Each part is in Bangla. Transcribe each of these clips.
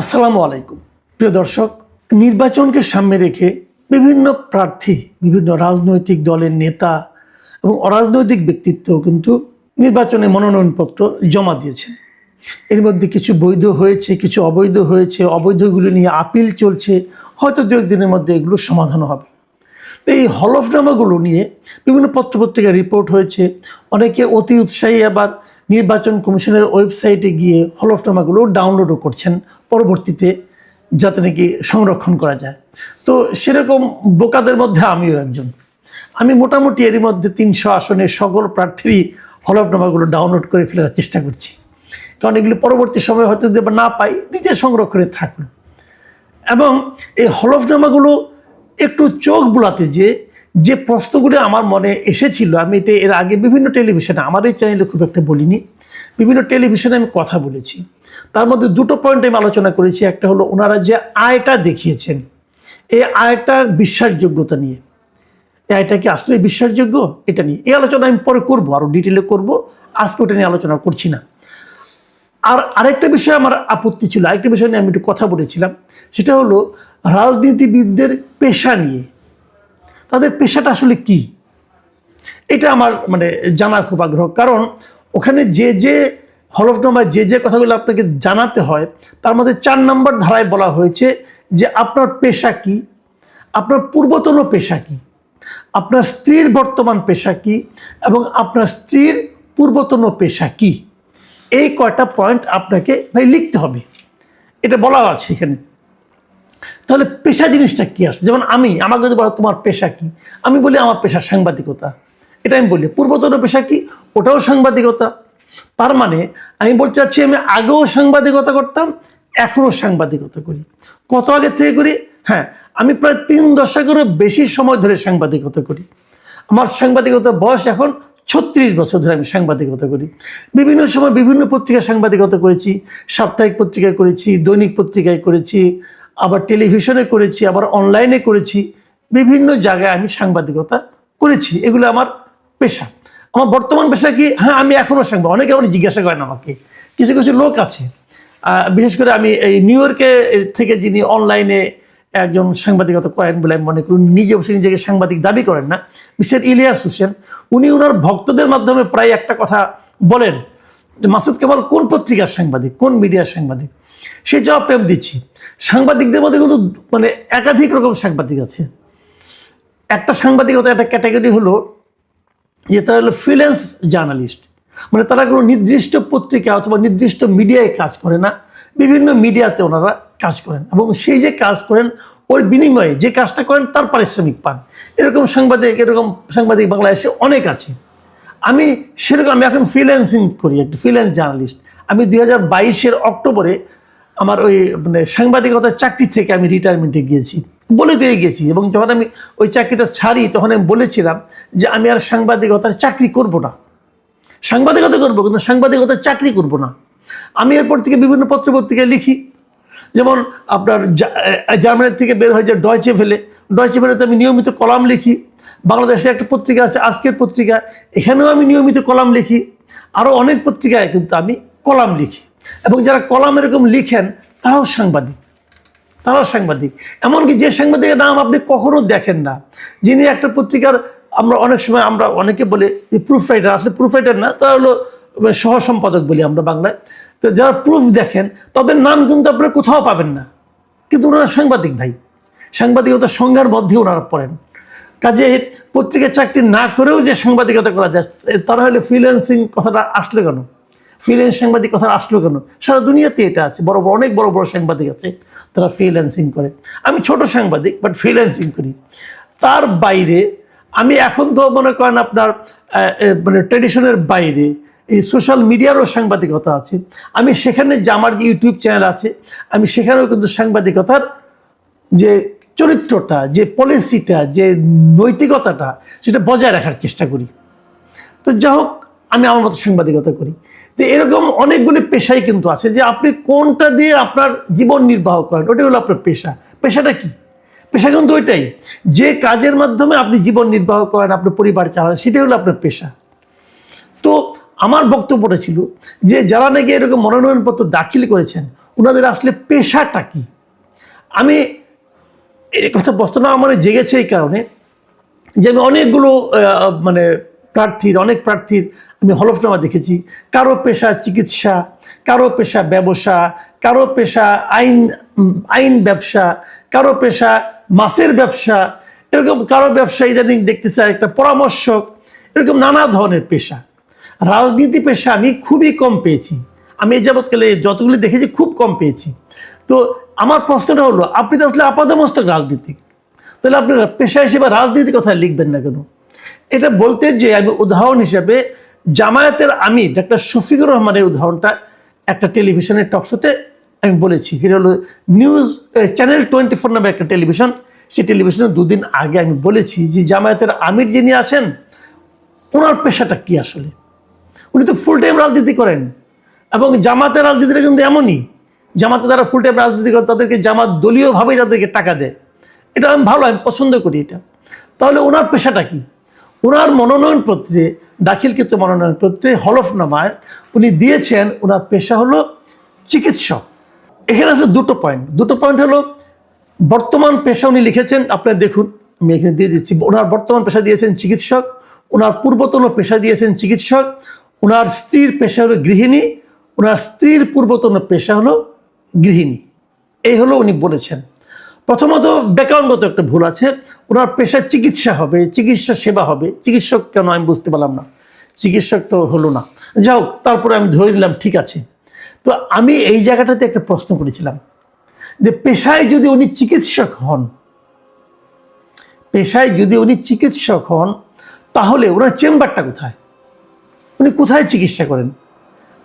আসসালামু আলাইকুম প্রিয় দর্শক, নির্বাচনকে সামনে রেখে বিভিন্ন প্রার্থী, বিভিন্ন রাজনৈতিক দলের নেতা এবং অরাজনৈতিক ব্যক্তিত্ব কিন্তু নির্বাচনে মনোনয়নপত্র জমা দিয়েছেন। এর মধ্যে কিছু বৈধ হয়েছে, কিছু অবৈধ হয়েছে। অবৈধগুলো নিয়ে আপিল চলছে, হয়তো দু একদিনের মধ্যে এগুলো সমাধান হবে। এই হলফনামাগুলো নিয়ে বিভিন্ন পত্রপত্রিকায় রিপোর্ট হয়েছে। অনেকে অতি উৎসাহী আবার নির্বাচন কমিশনের ওয়েবসাইটে গিয়ে হলফনামাগুলো ডাউনলোডও করছেন পরবর্তীতে, যাতে নাকি সংরক্ষণ করা যায়। তো সেরকম বোকাদের মধ্যে আমিও একজন। আমি মোটামুটি এরই মধ্যে 300 আসনের সকল প্রার্থীরই হলফনামাগুলো ডাউনলোড করে ফেলার চেষ্টা করছি, কারণ এগুলি পরবর্তী সময় হয়তো যদি না পাই, নিজে সংগ্রহ করে থাকলো। এবং এই হলফনামাগুলো একটু চোখ বুলাতে যে প্রশ্নগুলো আমার মনে এসেছিল, আমি এটা এর আগে বিভিন্ন টেলিভিশনে, আমার এই চ্যানেলে খুব একটা বলিনি, বিভিন্ন টেলিভিশনে আমি কথা বলেছি। তার মধ্যে দুটো পয়েন্ট আমি আলোচনা করেছি। একটা হলো ওনারা যে আয়টা দেখিয়েছেন, এই আয়টার বিশ্বাসযোগ্যতা নিয়ে, এই আয়টা কি আসলে বিশ্বাসযোগ্য, এটা নিয়ে এই আলোচনা আমি পরে করবো, আরও ডিটেলে করব। আজকে ওটা নিয়ে আলোচনা করছি না। আর আরেকটা বিষয় আমার আপত্তি ছিল, আরেকটা বিষয় নিয়ে আমি একটু কথা বলেছিলাম, সেটা হলো রাজনীতিবিদদের পেশা নিয়ে। তাদের পেশাটা আসলে কি, এটা আমার জানার খুব আগ্রহ। কারণ ওখানে যে হলফনামায় যে কথাগুলো আপনাকে জানাতে হয়, তার মধ্যে 4 নম্বর ধারায় বলা হয়েছে যে আপনার পেশা কি, আপনার পূর্বতন পেশা কি, আপনার স্ত্রীর বর্তমান পেশা কি, এবং আপনার স্ত্রীর পূর্বতন পেশা কি। এই কয়টা পয়েন্ট আপনাকে ভাই লিখতে হবে, এটা বলা আছে এখানে। তাহলে পেশা জিনিসটা কি আসলে? যেমন আমাকে যদি বলো তোমার পেশা কি, আমি বলি আমার পেশা সাংবাদিকতা, এটা আমি বলি। পূর্বতন পেশা কি, ওটাও সাংবাদিকতা। তার মানে আমি বলতে চাচ্ছি, আমি আগেও সাংবাদিকতা করতাম, এখনও সাংবাদিকতা করি। কত আগে থেকে করি? হ্যাঁ, আমি প্রায় 3 দশকেরও বেশি সময় ধরে সাংবাদিকতা করি। আমার সাংবাদিকতার বয়স এখন 36 বছর ধরে আমি সাংবাদিকতা করি। বিভিন্ন সময় বিভিন্ন পত্রিকায় সাংবাদিকতা করেছি, সাপ্তাহিক পত্রিকায় করেছি, দৈনিক পত্রিকায় করেছি, আবার টেলিভিশনে করেছি, আবার অনলাইনে করেছি। বিভিন্ন জায়গায় আমি সাংবাদিকতা করেছি, এগুলো আমার পেশা। আমার বর্তমান পেশা কি? হ্যাঁ, আমি এখনও অনেকে আমার জিজ্ঞাসা করেন আমাকে, কিছু কিছু লোক আছে, বিশেষ করে আমি এই নিউ ইয়র্কে থেকে যিনি অনলাইনে একজন সাংবাদিকতা করেন বলে আমি মনে করি, নিজে অবশ্যই নিজেকে সাংবাদিক দাবি করেন না, মিস্টার ইলিয়াস হোসেন। উনি ওনার ভক্তদের মাধ্যমে প্রায় একটা কথা বলেন যে মাসুদ কেবল কোন পত্রিকার সাংবাদিক, কোন মিডিয়ার সাংবাদিক। সেই জবাবটা আমি দিচ্ছি। সাংবাদিকদের মধ্যে কিন্তু একাধিক রকম সাংবাদিক আছে। একটা সাংবাদিকতা একটা ক্যাটাগরি হলো যে তারা হলো ফ্রিল্যান্স জার্নালিস্ট, তারা কোনো নির্দিষ্ট পত্রিকা অথবা নির্দিষ্ট মিডিয়ায় কাজ করে না, বিভিন্ন মিডিয়াতে ওনারা কাজ করেন, এবং সেই যে কাজ করেন ওর বিনিময়ে যে কাজটা করেন তার পারিশ্রমিক পান। এরকম সাংবাদিক বাংলাদেশে অনেক আছে। আমি এখন ফ্রিল্যান্সিং করি, একটা ফ্রিল্যান্স জার্নালিস্ট। আমি 2022-এর অক্টোবরে আমার ওই সাংবাদিকতার চাকরি থেকে আমি রিটায়ারমেন্টে গিয়েছি, বলে পেয়ে গেছি। এবং যখন আমি ওই চাকরিটা ছাড়ি, তখন আমি বলেছিলাম যে আমি আর সাংবাদিকতার চাকরি করব না, সাংবাদিকতা করবো কিন্তু সাংবাদিকতার চাকরি করব না। আমি এরপর থেকে বিভিন্ন পত্রপত্রিকায় লিখি, যেমন আপনার জার্মানির থেকে বের হয়ে যায় ডয়চে ভেলেতে আমি নিয়মিত কলাম লিখি। বাংলাদেশে একটা পত্রিকা আছে আজকের পত্রিকা, এখানেও আমি নিয়মিত কলাম লিখি। আরও অনেক পত্রিকায় কিন্তু আমি কলাম লিখি, এবং যারা কলাম এরকম লিখেন তারাও সাংবাদিক। এমনকি যে সাংবাদিকের নাম আপনি কখনো দেখেন না, যিনি একটা পত্রিকার, অনেক সময় আমরা অনেকে বলে যে প্রুফ রাইটার, আসলে প্রুফ রাইটার না, তারা হলো সহ সম্পাদক বলি আমরা বাংলায়। তো যারা প্রুফ দেখেন তাদের নাম কিন্তু আপনারা কোথাও পাবেন না, কিন্তু ওনারা সাংবাদিক ভাই, সাংবাদিকতার সংজ্ঞার মধ্যে ওনারা পড়েন। কাজে পত্রিকা চাকরি না করেও যে সাংবাদিকতা করা যায়, তারা হলে ফ্রিল্যান্সিং কথাটা আসলো কেন, ফ্রিল্যান্স সাংবাদিক কথা আসলো কেন? সারা দুনিয়াতে এটা আছে, অনেক বড় বড় সাংবাদিক আছে তারা ফ্রিল্যান্সিং করে। আমি ছোট সাংবাদিক, বাট ফ্রিল্যান্সিং করি। তার বাইরে আমি এখন তো মনে করেন আপনার ট্র্যাডিশনের বাইরে এই সোশ্যাল মিডিয়ারও সাংবাদিকতা আছে। আমি সেখানে যে আমার যে ইউটিউব চ্যানেল আছে, আমি সেখানেও কিন্তু সাংবাদিকতার যে চরিত্রটা, যে পলিসিটা, যে নৈতিকতাটা, সেটা বজায় রাখার চেষ্টা করি। তো যাই হোক, আমি আমার মতো সাংবাদিকতা করি। তো এরকম অনেকগুলি পেশাই কিন্তু আছে, যে আপনি কোনটা দিয়ে আপনার জীবন নির্বাহ করেন, ওটাই হলো আপনার পেশা। পেশাটা কি? পেশা কিন্তু ওইটাই, যে কাজের মাধ্যমে আপনি জীবন নির্বাহ করেন, আপনার পরিবার চালান, সেটাই হলো আপনার পেশা। তো আমার বক্তব্যটা ছিল যে যারা নাকি এরকম মনোনয়নপত্র দাখিল করেছেন, ওনাদের আসলে পেশাটা কি। আমি এই কথা প্রশ্ন আমার জেগেছে এই কারণে যে আমি অনেকগুলো মানে অনেক প্রার্থীর আমি হলফনামা দেখেছি। কারো পেশা চিকিৎসা, কারো পেশা ব্যবসা, কারো পেশা আইন ব্যবসা, কারো পেশা মাছের ব্যবসা, এরকম কারো ব্যবসা ইদানিং দেখতেছে একটা পরামর্শক, এরকম নানা ধরনের পেশা। রাজনীতি পেশা আমি খুবই কম পেয়েছি, আমি এই যাবৎকালে যতগুলি দেখেছি খুব কম পেয়েছি। তো আমার প্রশ্নটা হলো, আপনি তো আসলে আপাতমস্তক রাজনীতিক, তাহলে আপনার পেশা হিসেবে রাজনীতির কথা লিখবেন না কেন? এটা বলতে যে আমি উদাহরণ হিসেবে জামায়াতের আমির ডাক্তার শফিকুর রহমানের উদাহরণটা একটা টেলিভিশনের টকশোতে আমি বলেছি। সেটা হলো নিউজ চ্যানেল 24 নামে একটা টেলিভিশন, সেই টেলিভিশনে 2 দিন আগে আমি বলেছি যে জামায়াতের আমির যিনি আছেন ওনার পেশাটা কি আসলে। উনি তো ফুল টাইম রাজনীতি করেন, এবং জামাতের রাজনীতিটা কিন্তু এমনই, জামাতে যারা ফুল টাইম রাজনীতি করে তাদেরকে জামাত দলীয়ভাবেই তাদেরকে টাকা দেয়। এটা আমি ভালো, আমি পছন্দ করি এটা। তাহলে ওনার পেশাটা কি? ওনার মনোনয়নপত্রে, দাখিলকৃত মনোনয়নপত্রে হলফনামায় উনি দিয়েছেন ওনার পেশা হলো চিকিৎসক। এখানে আছে দুটো পয়েন্ট হলো বর্তমান পেশা উনি লিখেছেন, আপনারা দেখুন আমি এখানে দিয়ে দিচ্ছি। ওনার বর্তমান পেশা দিয়েছেন চিকিৎসক, ওনার পূর্বতন পেশা দিয়েছেন চিকিৎসক, ওনার স্ত্রীর পেশা হলো গৃহিণী, ওনার স্ত্রীর পূর্বতন পেশা হলো গৃহিণী। এই হলো উনি বলেছেন। প্রথমত ব্যাকরণগত একটা ভুল আছে, ওনার পেশা চিকিৎসা হবে, চিকিৎসা সেবা হবে, চিকিৎসক কেন আমি বুঝতে পারলাম না, চিকিৎসক তো হলো না। যাই হোক, তারপরে আমি ধরে দিলাম ঠিক আছে। তো আমি এই জায়গাটাতে একটা প্রশ্ন করেছিলাম যে পেশায় যদি উনি চিকিৎসক হন, তাহলে ওনার চেম্বারটা কোথায়, উনি কোথায় চিকিৎসা করেন?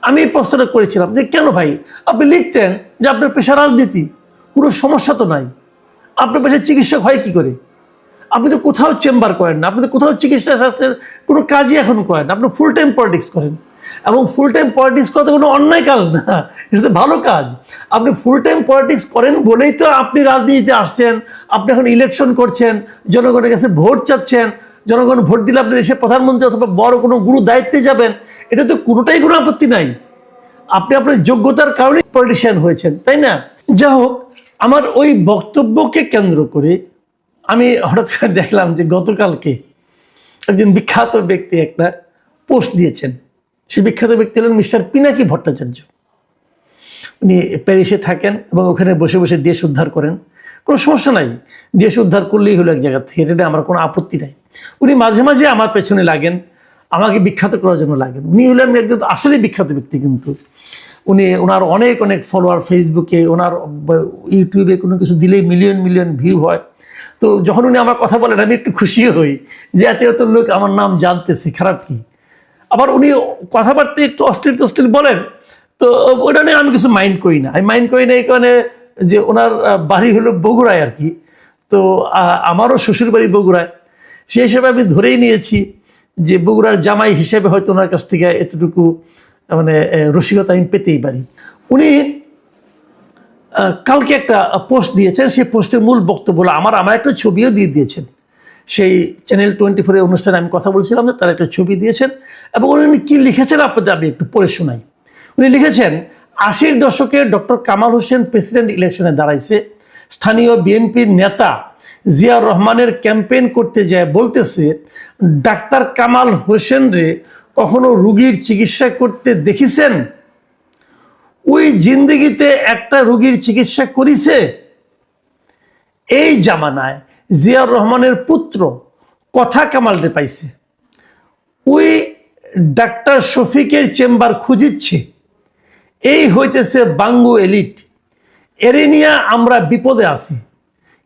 আমি এই প্রশ্নটা করেছিলাম যে কেন ভাই আপনি লিখতেন যে আপনার পেশা রাজনীতি, কোনো সমস্যা তো নাই, আপনার পেশায় চিকিৎসক হয় কি করে? আপনি তো কোথাও চেম্বার করেন না, আপনি তো কোথাও চিকিৎসা শাস্ত্রের কোনো কাজই এখন করেন না, আপনি ফুল টাইম পলিটিক্স করেন। এবং ফুল টাইম পলিটিক্স করা তো কোনো অন্যায় কাজ না, এটা তো ভালো কাজ। আপনি ফুল টাইম পলিটিক্স করেন বলেই তো আপনি রাজনীতিতে আসছেন, আপনি এখন ইলেকশন করছেন, জনগণের কাছে ভোট চাচ্ছেন, জনগণ ভোট দিলে আপনি দেশের প্রধানমন্ত্রী অথবা বড় কোনো গুরু দায়িত্বে যাবেন, এটা তো কোনোটাই কোনো আপত্তি নাই। আপনি আপনার যোগ্যতার কারণে পলিটিশিয়ান হয়েছেন, তাই না? যা হোক, আমার ওই বক্তব্যকে কেন্দ্র করে আমি হঠাৎ করে দেখলাম যে গতকালকে একজন বিখ্যাত ব্যক্তি একটা পোস্ট দিয়েছেন। সেই বিখ্যাত ব্যক্তি হলেন মিস্টার পিনাকি ভট্টাচার্য। উনি প্যারিসে থাকেন এবং ওখানে বসে বসে দেশ উদ্ধার করেন, কোনো সমস্যা নাই, দেশ উদ্ধার করলেই হলো এক জায়গা থেকে, এটা আমার কোনো আপত্তি নাই। উনি মাঝে মাঝে আমার পেছনে লাগেন, আমাকে বিখ্যাত করার জন্য লাগেন। উনি হলেন একজন আসলে বিখ্যাত ব্যক্তি, কিন্তু ওনার অনেক ফলোয়ার ফেসবুকে, ওনার ইউটিউবে কোনো কিছু দিলেই মিলিয়ন ভিউ হয়। তো যখন উনি আমার কথা বলেন আমি একটু খুশিও হই যে এত লোক আমার নাম জানতেছে, খারাপ কি। আবার উনি কথাবার্তা একটু অশ্লীল বলেন, তো ওটা নিয়ে আমি কিছু মাইন্ড করি না। আমি মাইন্ড করি না এই কারণে যে ওনার বাড়ি হলো বগুড়ায় আর কি, তো আমারও শ্বশুর বাড়ি বগুড়ায়, সেই হিসেবে আমি ধরেই নিয়েছি যে বগুড়ার জামাই হিসেবে হয়তো ওনার কাছ থেকে এতটুকু মানে রসিকতা আমি পেতেই পারি। উনি কালকে একটা পোস্ট দিয়েছেন, সেই পোস্টের মূল বক্তব্য হলো আমার একটা ছবিও দিয়ে দিয়েছেন। সেই চ্যানেল 24 অনুষ্ঠানে আমি কথা বলছিলাম যে তারা একটা ছবি দিয়েছেন, এবং উনি কী লিখেছেন আপনাদের আমি একটু পড়ে শোনাই। উনি লিখেছেন, 80-র দশকে ডক্টর কামাল হোসেন প্রেসিডেন্ট ইলেকশনে দাঁড়াইছে, স্থানীয় বিএনপির নেতা জিয়াউর রহমানের ক্যাম্পেইন করতে যায় বলতেছে ডাক্তার কামাল হোসেন রে কখনো রুগীর চিকিৎসা করতে দেখিছেন? ওই জিন্দগিতে একটা রুগীর চিকিৎসা করিছে? এই জামানায় জিয়াউর রহমানের পুত্র কথা কামালরে পাইছে, ওই ডাক্তার শফিকের চেম্বার খুঁজিচ্ছে। এই হইতেছে বাঙ্গু এলিট, এরে নিয়ে আমরা বিপদে আছি।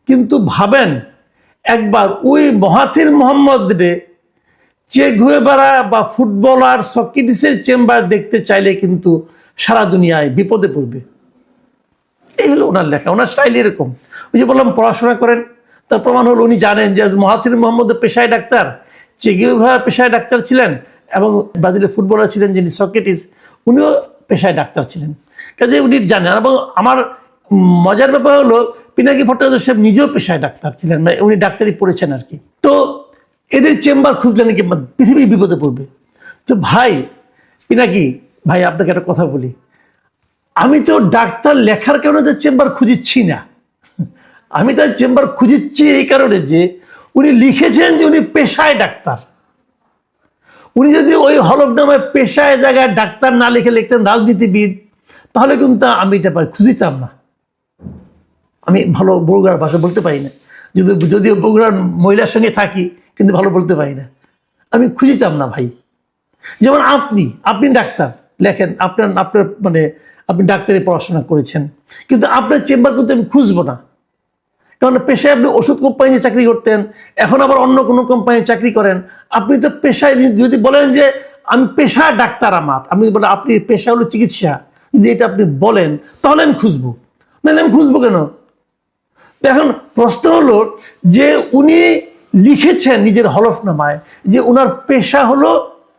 কিন্তু ভাবেন একবার ওই মহাথির মোহাম্মদ রে চে গুয়েভারা বা ফুটবলার সক্রেটিসের চেম্বার দেখতে চাইলে কিন্তু সারা দুনিয়ায় বিপদে পড়বে। এই হলো ওনার লেখা, ওনার স্টাইল এরকম। ওই যে বললাম পড়াশোনা করেন, তার প্রমাণ হলো উনি জানেন যে মহাথির মোহাম্মদের পেশায় ডাক্তার, চে গুয়েভারা পেশায় ডাক্তার ছিলেন, এবং ব্রাজিলের ফুটবলার ছিলেন যিনি সক্রেটিস, উনিও পেশায় ডাক্তার ছিলেন। কাজে উনি জানেন। এবং আমার মজার ব্যাপার হলো পিনাকি ভট্টাচার্য সাহেব নিজেও পেশায় ডাক্তার ছিলেন, মানে উনি ডাক্তারি পড়েছেন আর কি। তো এদের চেম্বার খুঁজলে নাকি পৃথিবী বিপদে পড়বে। তো ভাই পিনাকি ভাই, আপনাকে একটা কথা বলি, আমি তো ডাক্তার লেখার কারণে তো চেম্বার খুঁজিচ্ছি না, আমি তার চেম্বার খুঁজিচ্ছি এই কারণে যে উনি লিখেছেন যে উনি পেশায় ডাক্তার। উনি যদি ওই হলফনামায় পেশায় জায়গায় ডাক্তার না লিখে লিখতেন রাজনীতিবিদ, তাহলে কিন্তু আমি এটা খুঁজিতাম না। আমি ভালো বগুড়ার ভাষা বলতে পারি না, যদিও বগুড়ার মহিলার সঙ্গে থাকি, কিন্তু ভালো বলতে পারি না, আমি খুঁজিতাম না ভাই। যেমন আপনি ডাক্তার লেখেন, আপনার আপনার মানে আপনি ডাক্তারি পড়াশোনা করেছেন, কিন্তু আপনার চেম্বার কিন্তু আমি খুঁজবো না, কারণ পেশায় আপনি ওষুধ কোম্পানিতে চাকরি করতেন, এখন আবার অন্য কোনো কোম্পানিতে চাকরি করেন। আপনি তো পেশায় যদি বলেন যে আমি পেশা ডাক্তার, আমি বলে আপনি পেশা হলো চিকিৎসা, যদি এটা আপনি বলেন তাহলে আমি খুঁজবো, নাহলে আমি খুঁজবো কেন? এখন প্রশ্ন হলো যে উনি লিখেছেন নিজের হলফনামায় যে ওনার পেশা হলো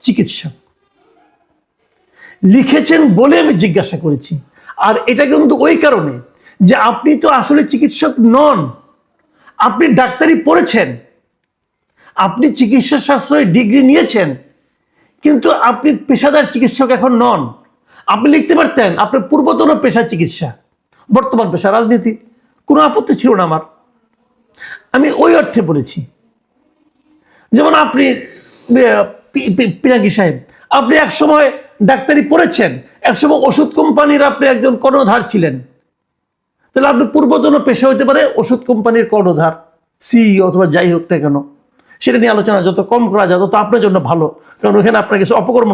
চিকিৎসক, লিখেছেন বলে আমি জিজ্ঞাসা করেছি। আর এটা কিন্তু ওই কারণে যে আপনি তো আসলে চিকিৎসক নন, আপনি ডাক্তারি পড়েছেন, আপনি চিকিৎসা শাস্ত্রে ডিগ্রি নিয়েছেন, কিন্তু আপনি পেশাদার চিকিৎসক এখন নন। আপনি লিখতে পারতেন আপনার পূর্বতন পেশা চিকিৎসা, বর্তমান পেশা রাজনীতি, কোনো আপত্তি ছিল না আমার। আমি ওই অর্থে বলেছি। যেমন আপনি পিনাকি সাহেব, আপনি এক সময় ডাক্তারি পড়েছেন, একসময় ওষুধ কোম্পানির আপনি একজন কর্ণধার ছিলেন, তাহলে আপনি পূর্বতন পেশা হতে পারে ওষুধ কোম্পানির কর্ণধার, সিইও অথবা যাই হোক না কেন, সেটা নিয়ে আলোচনা যত কম করা যায় তত আপনার জন্য ভালো, কারণ ওখানে আপনার কিছু অপকর্ম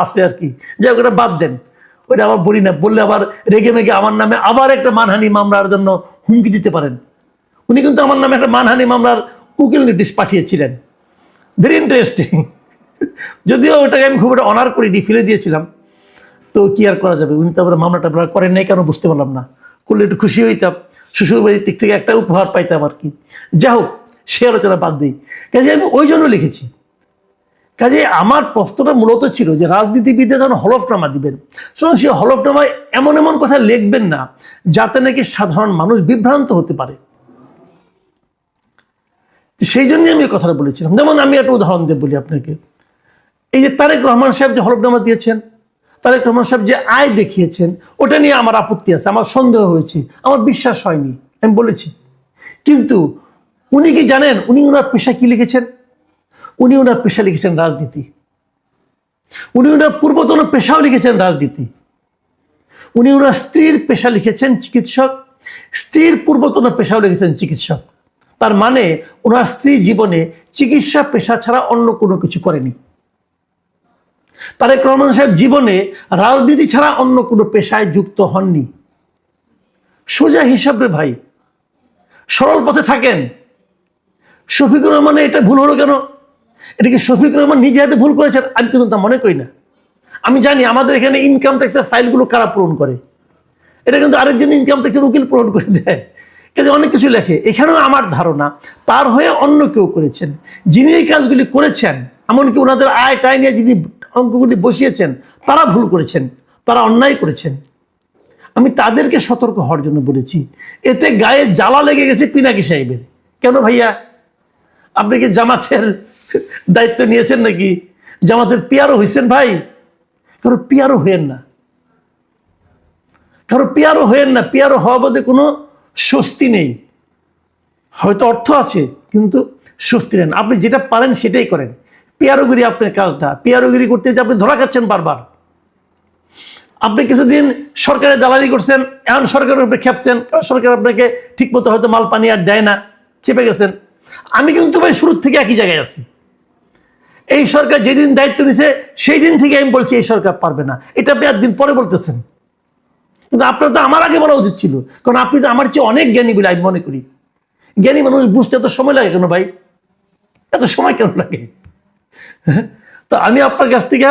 আছে আর কি। যাই হোক, ওটা বাদ দেন, ওইটা আবার বলি না, বললে আবার রেগে মেগে আমার নামে আবার একটা মানহানি মামলার জন্য হুমকি দিতে পারেন। উনি কিন্তু আমার নামে একটা মানহানি মামলার উকিল নোটিশ পাঠিয়েছিলেন, ভেরি ইন্টারেস্টিং। যদিও ওটাকে আমি খুব একটা অনার করিনি, ফেলে দিয়েছিলাম, তো কি আর করা যাবে। উনি তারপরে মামলাটা করেন নাই, কেন বুঝতে পারলাম না, করলে একটু খুশি হইতাম, শ্বশুরবাড়ির দিক থেকে একটা উপহার পাইতাম আর কি। যাই হোক, সে আলোচনা বাদ দিই। কাজে আমি ওই জন্য লিখেছি। কাজে আমার প্রশ্নটা মূলত ছিল যে রাজনীতিবিদরা যখন হলফনামা দিবেন, তখন সে হলফনামায় এমন এমন কথা লিখবেন না যাতে নাকি সাধারণ মানুষ বিভ্রান্ত হতে পারে। সেই জন্যই আমি কথাটা বলেছিলাম। যেমন আমি একটা উদাহরণ দিয়ে বলি আপনাকে, এই যে তারেক রহমান সাহেব যে হলফনামা দিয়েছেন, তারেক রহমান সাহেব যে আয় দেখিয়েছেন, ওটা নিয়ে আমার আপত্তি আছে, আমার সন্দেহ হয়েছে, আমার বিশ্বাস হয়নি, আমি বলেছি। কিন্তু উনি কি জানেন উনি ওনার পেশা কি লিখেছেন? উনি ওনার পেশা লিখেছেন রাজনীতি। উনি ওনার পূর্বতন পেশাও লিখেছেন রাজনীতি। উনি ওনার স্ত্রীর পেশা লিখেছেন চিকিৎসক, স্ত্রীর পূর্বতন পেশাও লিখেছেন চিকিৎসক। তার মানে ওনার স্ত্রী জীবনে চিকিৎসা পেশা ছাড়া অন্য কোনো কিছু করেনি। তারেক রহমান সাহেব জীবনে রাজনীতি ছাড়া অন্য কোনো পেশায় যুক্ত হননি। সোজা হিসাব রে ভাই, সরল পথে থাকেন। শফিকুর রহমানের এটা ভুল হলো কেন? এটা কি শফিকুর রহমান নিজে হাতে ভুল করেছেন? আমি কিন্তু তা মনে করি না। আমি জানি আমাদের এখানে ইনকাম ট্যাক্সের ফাইলগুলো কারা পূরণ করে, এটা কিন্তু আরেকজন ইনকাম ট্যাক্সের উকিল পূরণ করে দেয়, কিন্তু অনেক কিছু লেখে। এখানেও আমার ধারণা তার হয়ে অন্য কেউ করেছেন, যিনি এই কাজগুলি করেছেন, এমনকি ওনাদের আয় টায় নিয়ে যিনি অঙ্কগুলি বসিয়েছেন, তারা ভুল করেছেন, তারা অন্যায় করেছেন। আমি তাদেরকে সতর্ক হওয়ার জন্য বলেছি। এতে গায়ে জ্বালা লেগে গেছে পিনাকি সাহেবের। কেন ভাইয়া, আপনি কি জামাতের দায়িত্ব নিয়েছেন নাকি? জামাতের পিয়ারও হয়েছেন ভাই? কারো পিয়ারও হয়েন না, কারো পিয়ারও হয়েন না। পিয়ারও হওয়া বাদে কোনো স্বস্তি নেই। হয়তো অর্থ আছে কিন্তু স্বস্তি নেন। আপনি যেটা পারেন সেটাই করেন। পিয়ারোগিরি আপনার কাজটা, পিয়ারোগিরি করতে যে আপনি ধরা খাচ্ছেন বারবার। আপনি কিছুদিন সরকারের দালালি করছেন, এখন সরকারের উপরে খেপছেন, সরকার আপনাকে ঠিকমতো হয়তো মাল পানি আর দেয় না, চেপে গেছেন। আমি কিন্তু ভাই শুরুর থেকে একই জায়গায় আছি। এই সরকার যেদিন দায়িত্ব নিছে সেই দিন থেকে আমি বলছি এই সরকার পারবে না। এটা আপনি একদিন পরে বলতেছেন, কিন্তু আপনার তো আমার আগে বলা উচিত ছিল, কারণ আপনি তো আমার চেয়ে অনেক জ্ঞানী বলে আমি মনে করি। জ্ঞানী মানুষ বুঝতে এত সময় লাগে কেন ভাই? এত সময় কেন লাগে? তো আমি আপনার কাছ থেকে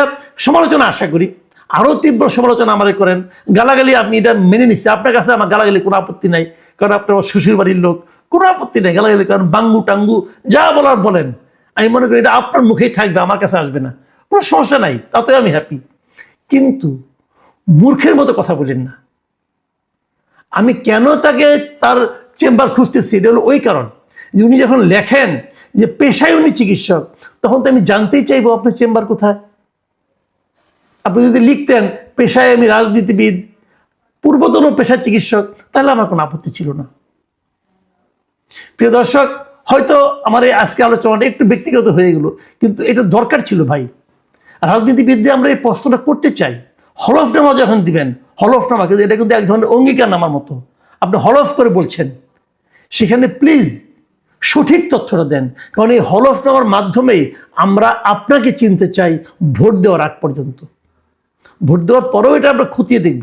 সমালোচনা আশা করি, আরো তীব্র সমালোচনা আমাদের করেন। গালাগালি আপনি এটা মেনে নিচ্ছে, আপনার কাছে আমার গালাগালি কোনো আপত্তি নাই, কারণ আপনার শ্বশুর বাড়ির লোক, কোনো আপত্তি নাই গালাগালি, কারণ বাঙ্গু টাঙ্গু যা বলার বলেন। আমি মনে করি এটা আপনার মুখেই থাকবে, আমার কাছে আসবে না, কোনো সমস্যা নাই, তাতে আমি হ্যাপি। কিন্তু মূর্খের মতো কথা বলেন না। আমি কেন তাকে তার চেম্বার খুঁজতেছি, এটা হলো ওই কারণ যে উনি যখন লেখেন যে পেশায় উনি চিকিৎসক, তখন তো আমি জানতেই চাইবো আপনার চেম্বার কোথায়। আপনি যদি লিখতেন পেশায় আমি রাজনীতিবিদ, পূর্বতন পেশা চিকিৎসক, তাহলে আমার কোনো আপত্তি ছিল না। প্রিয় দর্শক, হয়তো আমার এই আজকে আলোচনাটা একটু ব্যক্তিগত হয়ে গেল, কিন্তু এটা দরকার ছিল ভাই। রাজনীতিবিদদের আমরা এই প্রশ্নটা করতে চাই। হলফনামা যখন দিবেন, হলফনামা কিন্তু এটা কিন্তু এক ধরনের অঙ্গীকারনামার মতো, আপনি হলফ করে বলছেন, সেখানে প্লিজ সঠিক তথ্যটা দেন। কারণ এই হলফনামার মাধ্যমে আমরা আপনাকে চিনতে চাই ভোট দেওয়ার আগ পর্যন্ত। ভোট দেওয়ার পরেও এটা আমরা খতিয়ে দেখব।